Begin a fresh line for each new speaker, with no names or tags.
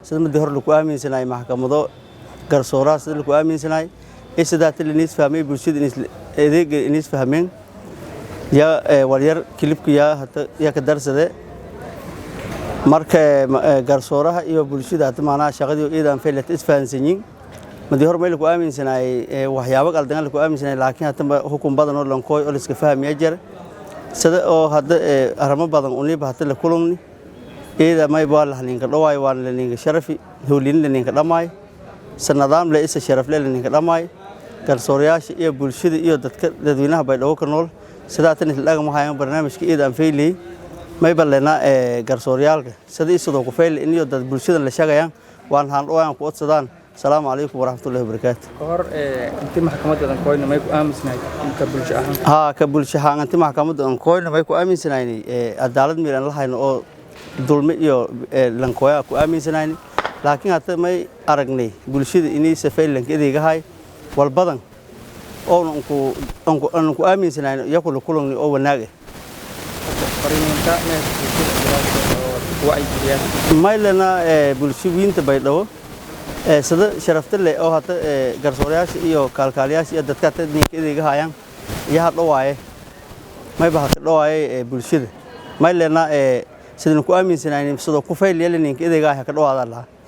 sida mid hor lagu aaminsanay maxkamado garsooraha sida lagu aaminsanay sidaat linis fahmay bulshada adeeg inis fahmeen ya walyar kilibka ya ka darsade marka garsooraha iyo bulshada hada maana shaqadii iidan feelat isfahansanyin mid hor meel lagu aaminsanay waxyaabo qaldan lagu aaminsanay laakiin hada hukum badan oo lankooy oo iska fahmay jar sida oo hada aramo badan oo niba hada la kulumni إذا ما يبغى لهنيك دواي وان لهنيك شرفي هولين لهنيك دماي سنظام ليس شرف لهنيك دماي كالسورياش إيه بولشيد إيه دتوينها بيدو كنول سداتني تلاقي معايا برنامج كإذا فيلي ما يبغى لنا كالسوريال سدي صدق فيل إني دت بولشيد اللي شجعان وان هنروح قوات السودان السلام عليكم ورحمة الله وبركاته.
كهر أنت محكمة الأنكوين ما يكون آمن سناي كبولشاه.
كبولشاه أنت محكمة الأنكوين ما يكون آمن سناي الدولة ميران الله إنه dulmi iyo lankooya ku aaminsanayni laakiin hada may aragnay bulshada inay safaylanka ideegahay wal badan oo ku aaminsanayni iyagu la kulani oo wanaag
fariinta
maylana bulshooyinta baydhabo sida sharafta leh oo hada garsoorayaasha iyo kaalkaaliyaasha iyo dadka dadka ideegahayaan yaha dhawaaye may baa dhawaaye bulshada maylana sidoo ku aaminsanayni sidoo ku fayl yeelanayeen ideegaha ka dhawaada la